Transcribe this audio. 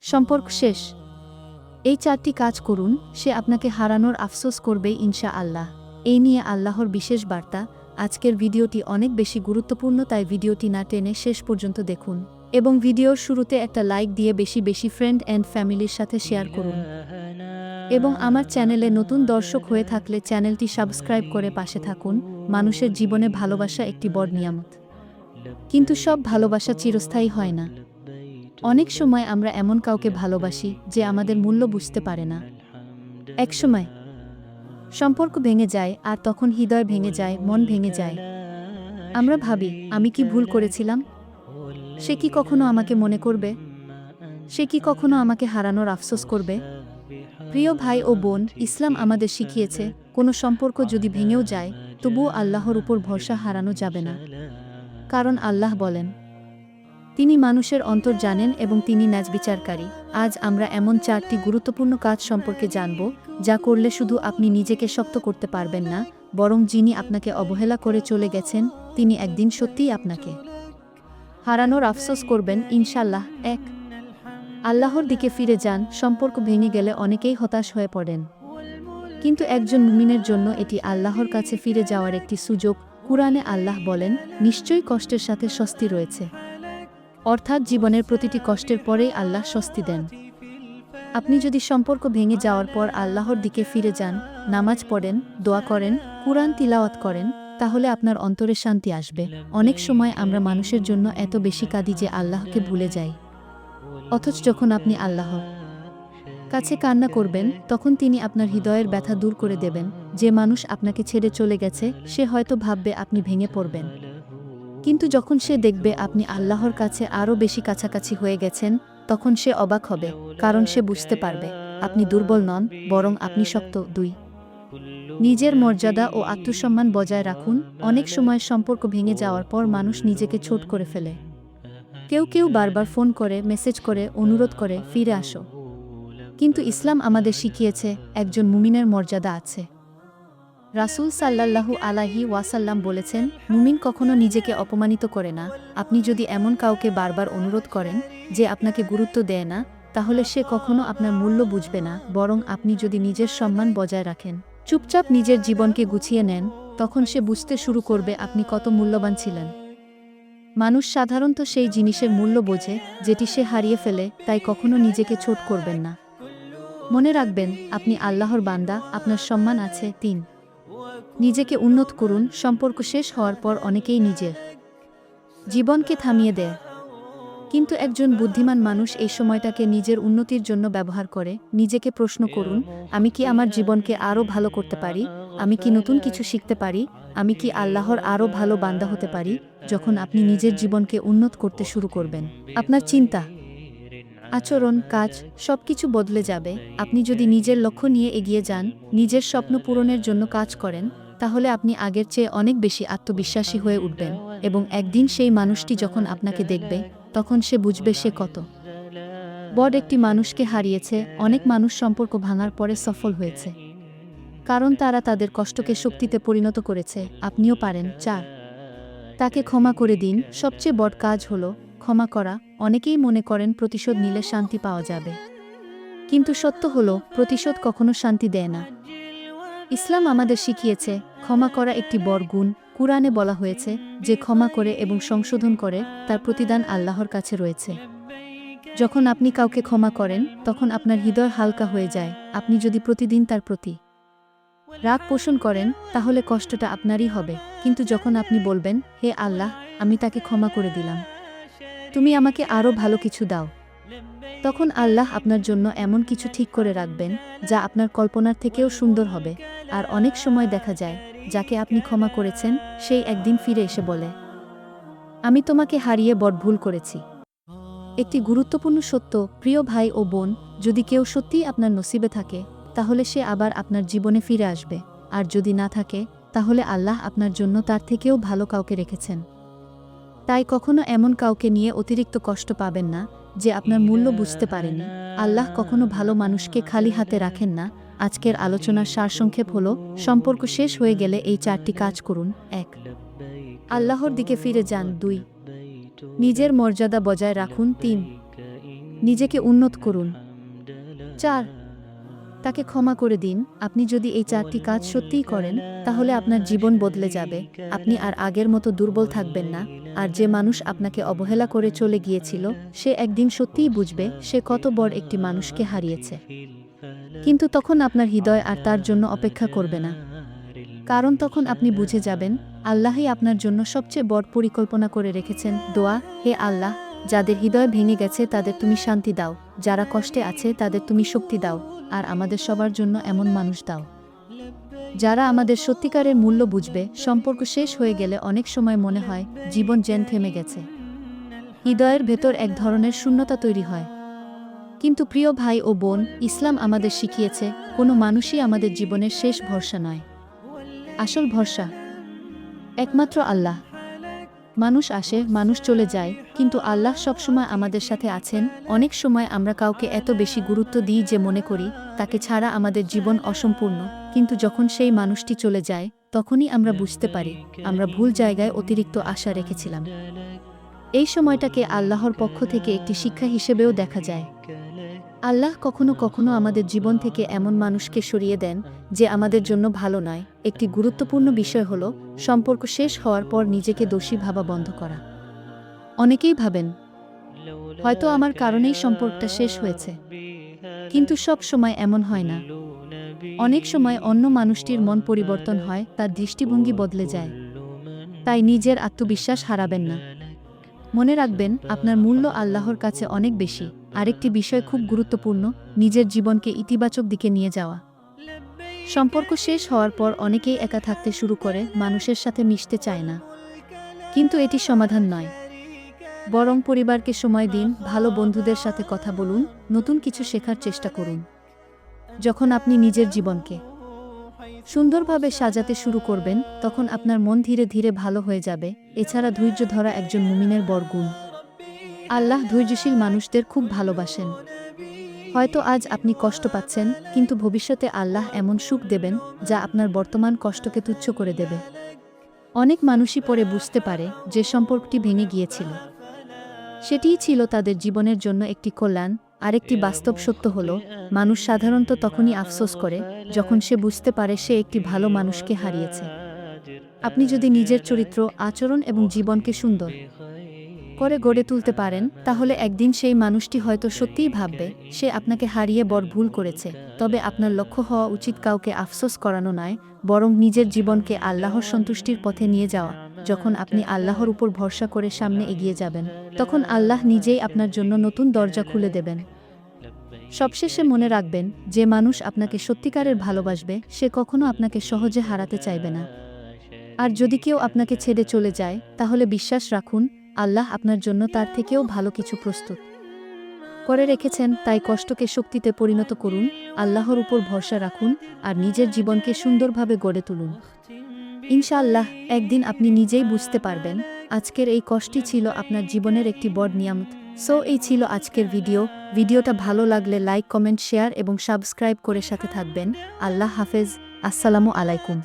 সম্পর্ক শেষ। এই 4টি কাজ করুন, সে আপনাকে হারানোর আফসোস করবে ইনশাআল্লাহ। এই নিয়ে আল্লাহর বিশেষ বার্তা। আজকের ভিডিওটি অনেক বেশি গুরুত্বপূর্ণ, তাই ভিডিওটি না টেনে শেষ পর্যন্ত দেখুন এবং ভিডিওর শুরুতে একটা লাইক দিয়ে বেশি বেশি ফ্রেন্ড অ্যান্ড ফ্যামিলির সাথে শেয়ার করুন। এবং আমার চ্যানেলে নতুন দর্শক হয়ে থাকলে চ্যানেলটি সাবস্ক্রাইব করে পাশে থাকুন। মানুষের জীবনে ভালোবাসা একটি বড় নিয়ামত, কিন্তু সব ভালোবাসা চিরস্থায়ী হয় না। অনেক সময় আমরা এমন কাউকে ভালোবাসি যে আমাদের মূল্য বুঝতে পারে না। একসময় সম্পর্ক ভেঙে যায়, আর তখন হৃদয় ভেঙে যায়, মন ভেঙে যায়। আমরা ভাবি, আমি কি ভুল করেছিলাম? সে কি কখনো আমাকে মনে করবে? সে কি কখনো আমাকে হারানোর আফসোস করবে? প্রিয় ভাই ও বোন, ইসলাম আমাদের শিখিয়েছে, কোনো সম্পর্ক যদি ভেঙেও যায়, তবুও আল্লাহর উপর ভরসা হারানো যাবে না। কারণ আল্লাহ বলেন, তিনি মানুষের অন্তর জানেন এবং তিনি ন্যায়বিচারকারী। আজ আমরা এমন 4টি গুরুত্বপূর্ণ কাজ সম্পর্কে জানব, যা করলে শুধু আপনি নিজেকে শক্ত করতে পারবেন না, বরং যিনি আপনাকে অবহেলা করে চলে গেছেন, তিনি একদিন সত্যিই আপনাকে হারানোর আফসোস করবেন ইনশাআল্লাহ। 1. আল্লাহর দিকে ফিরে যান। সম্পর্ক ভেঙে গেলে অনেকেই হতাশ হয়ে পড়েন, কিন্তু একজন মুমিনের জন্য এটি আল্লাহর কাছে ফিরে যাওয়ার একটি সুযোগ। কুরআনে আল্লাহ বলেন, নিশ্চয়ই কষ্টের সাথে স্বস্তি রয়েছে। অর্থাৎ জীবনের প্রতিটি কষ্টের পরেই আল্লাহ স্বস্তি দেন। আপনি যদি সম্পর্ক ভেঙে যাওয়ার পর আল্লাহর দিকে ফিরে যান, নামাজ পড়েন, দোয়া করেন, কুরআন তিলাওয়াত করেন, তাহলে আপনার অন্তরে শান্তি আসবে। অনেক সময় আমরা মানুষের জন্য এত বেশি কাঁদি যে আল্লাহকে ভুলে যাই। অথচ যখন আপনি আল্লাহর কাছে কান্না করবেন, তখন তিনি আপনার হৃদয়ের ব্যথা দূর করে দেবেন। যে মানুষ আপনাকে ছেড়ে চলে গেছে, সে হয়তো ভাববে আপনি ভেঙে পড়বেন, কিন্তু যখন সে দেখবে আপনি আল্লাহর কাছে আরও বেশি কাছাকাছি হয়ে গেছেন, তখন সে অবাক হবে, কারণ সে বুঝতে পারবে আপনি দুর্বল নন, বরং আপনি শক্ত। 2. নিজের মর্যাদা ও আত্মসম্মান বজায় রাখুন। অনেক সময় সম্পর্ক ভেঙে যাওয়ার পর মানুষ নিজেকে ছোট করে ফেলে। কেউ কেউ বারবার ফোন করে, মেসেজ করে, অনুরোধ করে, ফিরে আসো। কিন্তু ইসলাম আমাদের শিখিয়েছে, একজন মুমিনের মর্যাদা আছে। রাসূল সাল্লাল্লাহু আলাইহি ওয়াসাল্লাম বলেছেন, মুমিন কখনো নিজেকে অপমানিত করে না। আপনি যদি এমন কাউকে বারবার অনুরোধ করেন যে আপনাকে গুরুত্ব দেয় না, তাহলে সে কখনো আপনার মূল্য বুঝবে না। বরং আপনি যদি নিজের সম্মান বজায় রাখেন, চুপচাপ নিজের জীবনকে গুছিয়ে নেন, তখন সে বুঝতে শুরু করবে আপনি কত মূল্যবান ছিলেন। মানুষ সাধারণত সেই জিনিসের মূল্য বোঝে যেটি সে হারিয়ে ফেলে, তাই কখনো নিজেকে ছোট করবেন না। মনে রাখবেন, আপনি আল্লাহর বান্দা, আপনার সম্মান আছে। 3. নিজেকে উন্নত করুন। সম্পর্ক শেষ হওয়ার পর অনেকেই নিজের জীবনকে থামিয়ে দেয়, কিন্তু একজন বুদ্ধিমান মানুষ এই সময়টাকে নিজের উন্নতির জন্য ব্যবহার করে। নিজেকে প্রশ্ন করুন, আমি কি আমার জীবনকে আরও ভালো করতে পারি? আমি কি নতুন কিছু শিখতে পারি? আমি কি আল্লাহর আরও ভালো বান্দা হতে পারি? যখন আপনি নিজের জীবনকে উন্নত করতে শুরু করবেন, আপনার চিন্তা, আচরণ, কাজ সবকিছু বদলে যাবে। আপনি যদি নিজের লক্ষ্য নিয়ে এগিয়ে যান, নিজের স্বপ্ন পূরণের জন্য কাজ করেন, তাহলে আপনি আগের চেয়ে অনেক বেশি আত্মবিশ্বাসী হয়ে উঠবেন, এবং একদিন সেই মানুষটি যখন আপনাকে দেখবে, তখন সে বুঝবে সে কত বড় একটি মানুষকে হারিয়েছে। অনেক মানুষ সম্পর্ক ভাঙার পরে সফল হয়েছে, কারণ তারা তাদের কষ্টকে শক্তিতে পরিণত করেছে। আপনিও পারেন। 4. তাকে ক্ষমা করে দিন। সবচেয়ে বড় কাজ হলো ক্ষমা করা। অনেকেই মনে করেন প্রতিশোধ নিলে শান্তি পাওয়া যাবে, কিন্তু সত্য হলো, প্রতিশোধ কখনো শান্তি দেয় না। ইসলাম আমাদের শিখিয়েছে, ক্ষমা করা একটি বড় গুণ। কুরআনে বলা হয়েছে, যে ক্ষমা করে এবং সংশোধন করে, তার প্রতিদান আল্লাহর কাছে রয়েছে। যখন আপনি কাউকে ক্ষমা করেন, তখন আপনার হৃদয় হালকা হয়ে যায়। আপনি যদি প্রতিদিন তার প্রতি রাগ পোষণ করেন, তাহলে কষ্টটা আপনারই হবে। কিন্তু যখন আপনি বলবেন, হে আল্লাহ, আমি তাকে ক্ষমা করে দিলাম, তুমি আমাকে আরও ভালো কিছু দাও, তখন আল্লাহ আপনার জন্য এমন কিছু ঠিক করে রাখবেন, যা আপনার কল্পনার থেকেও সুন্দর হবে। আর অনেক সময় দেখা যায়, যাকে আপনি ক্ষমা করেছেন, সেই একদিন ফিরে এসে বলে, আমি তোমাকে হারিয়ে বড় ভুল করেছি। একটি গুরুত্বপূর্ণ সত্য, প্রিয় ভাই ও বোন, যদি কেউ সত্যিই আপনার নসিবে থাকে, তাহলে সে আবার আপনার জীবনে ফিরে আসবে। আর যদি না থাকে, তাহলে আল্লাহ আপনার জন্য তার থেকেও ভালো কাউকে রেখেছেন। তাই কখনো এমন কাউকে নিয়ে অতিরিক্ত কষ্ট পাবেন না, যে আপনার মূল্য বুঝতে পারেনি। আল্লাহ কখনো ভালো মানুষকে খালি হাতে রাখেন না। আজকের আলোচনার সারসংক্ষেপ হলো, সম্পর্ক শেষ হয়ে গেলে এই 4টি কাজ করুন। 1. আল্লাহর দিকে ফিরে যান। 2. নিজের মর্যাদা বজায় রাখুন। 3. নিজেকে উন্নত করুন। 4. তাকে ক্ষমা করে দিন। আপনি যদি এই 4টি কাজ সত্যিই করেন, তাহলে আপনার জীবন বদলে যাবে। আপনি আর আগের মতো দুর্বল থাকবেন না। আর যে মানুষ আপনাকে অবহেলা করে চলে গিয়েছিল, সে একদিন সত্যিই বুঝবে সে কত বড় একটি মানুষকে হারিয়েছে। কিন্তু তখন আপনার হৃদয় আর তার জন্য অপেক্ষা করবে না। কারণ তখন আপনি বুঝে যাবেন, আল্লাহই আপনার জন্য সবচেয়ে বড় পরিকল্পনা করে রেখেছেন। দোয়া: হে আল্লাহ, যাদের হৃদয় ভেঙে গেছে তাদের তুমি শান্তি দাও, যারা কষ্টে আছে তাদের তুমি শক্তি দাও, আর আমাদের সবার জন্য এমন মানুষ দাও যারা আমাদের সত্যিকারের মূল্য বুঝবে। সম্পর্ক শেষ হয়ে গেলে অনেক সময় মনে হয় জীবন যেন থেমে গেছে। হৃদয়ের ভেতর এক ধরনের শূন্যতা তৈরি হয়। কিন্তু প্রিয় ভাই ও বোন, ইসলাম আমাদের শিখিয়েছে, কোনো মানুষই আমাদের জীবনের শেষ ভরসা নয়। আসল ভরসা একমাত্র আল্লাহ। মানুষ আসে, মানুষ চলে যায়, কিন্তু আল্লাহ সবসময় আমাদের সাথে আছেন। অনেক সময় আমরা কাউকে এত বেশি গুরুত্ব দিই যে মনে করি তাকে ছাড়া আমাদের জীবন অসম্পূর্ণ, কিন্তু যখন সেই মানুষটি চলে যায়, তখনই আমরা বুঝতে পারি আমরা ভুল জায়গায় অতিরিক্ত আশা রেখেছিলাম। এই সময়টাকে আল্লাহর পক্ষ থেকে একটি শিক্ষা হিসেবেও দেখা যায়। আল্লাহ কখনো কখনো আমাদের জীবন থেকে এমন মানুষকে সরিয়ে দেন যে আমাদের জন্য ভালো নয়। একটি গুরুত্বপূর্ণ বিষয় হলো সম্পর্ক শেষ হওয়ার পর নিজেকে দোষী ভাবা বন্ধ করা। অনেকেই ভাবেন হয়তো আমার কারণেই সম্পর্কটা শেষ হয়েছে, কিন্তু সব সময় এমন হয় না। অনেক সময় অন্য মানুষটির মন পরিবর্তন হয়, তার দৃষ্টিভঙ্গি বদলে যায়। তাই নিজের আত্মবিশ্বাস হারাবেন না। মনে রাখবেন, আপনার মূল্য আল্লাহর কাছে অনেক বেশি। আরেকটি বিষয় খুব গুরুত্বপূর্ণ, নিজের জীবনকে ইতিবাচক দিকে নিয়ে যাওয়া। সম্পর্ক শেষ হওয়ার পর অনেকেই একা থাকতে শুরু করে, মানুষের সাথে মিশতে চায় না। কিন্তু এটি সমাধান নয়। বরং পরিবারকে সময় দিন, ভালো বন্ধুদের সাথে কথা বলুন, নতুন কিছু শেখার চেষ্টা করুন। যখন আপনি নিজের জীবনকে সুন্দরভাবে সাজাতে শুরু করবেন, তখন আপনার মন ধীরে ধীরে ভালো হয়ে যাবে। এছাড়া ধৈর্য ধরা একজন মুমিনের বড় গুণ। আল্লাহ ধৈর্যশীল মানুষদের খুব ভালোবাসেন। হয়তো আজ আপনি কষ্ট পাচ্ছেন, কিন্তু ভবিষ্যতে আল্লাহ এমন সুখ দেবেন যা আপনার বর্তমান কষ্টকে তুচ্ছ করে দেবে। অনেক মানুষই পরে বুঝতে পারে যে সম্পর্কটি ভেঙে গিয়েছিল, সেটিই ছিল তাদের জীবনের জন্য একটি কল্যাণ। আরেকটি বাস্তব সত্য হল, মানুষ সাধারণত তখনই আফসোস করে যখন সে বুঝতে পারে সে একটি ভালো মানুষকে হারিয়েছে। আপনি যদি নিজের চরিত্র, আচরণ এবং জীবনকে সুন্দর করে গড়ে তুলতে পারেন, তাহলে একদিন সেই মানুষটি হয়তো সত্যিই ভাববে সে আপনাকে হারিয়ে বড় ভুল করেছে। তবে আপনার লক্ষ্য হওয়া উচিত কাউকে আফসোস করানো নয়, বরং নিজের জীবনকে আল্লাহর সন্তুষ্টির পথে নিয়ে যাওয়া। যখন আপনি আল্লাহর উপর ভরসা করে সামনে এগিয়ে যাবেন, তখন আল্লাহ নিজেই আপনার জন্য নতুন দরজা খুলে দেবেন। সবশেষে মনে রাখবেন, যে মানুষ আপনাকে সত্যিকারের ভালোবাসবে, সে কখনো আপনাকে সহজে হারাতে চাইবে না। আর যদি কেউ আপনাকে ছেড়ে চলে যায়, তাহলে বিশ্বাস রাখুন, আল্লাহ আপনার জন্য তার থেকেও ভালো কিছু প্রস্তুত করে রেখেছেন। তাই কষ্টকে শক্তিতে পরিণত করুন, আল্লাহর উপর ভরসা রাখুন, আর নিজের জীবনকে সুন্দরভাবে গড়ে তুলুন। ইনশাআল্লাহ একদিন আপনি নিজেই বুঝতে পারবেন আজকের এই কষ্টই ছিল আপনার জীবনের একটি বড় নিয়ামত। এই ছিল আজকের ভিডিওটা ভালো লাগলে লাইক, কমেন্ট, শেয়ার এবং সাবস্ক্রাইব করে সাথে থাকবেন। আল্লাহ হাফেজ। আসসালামু আলাইকুম।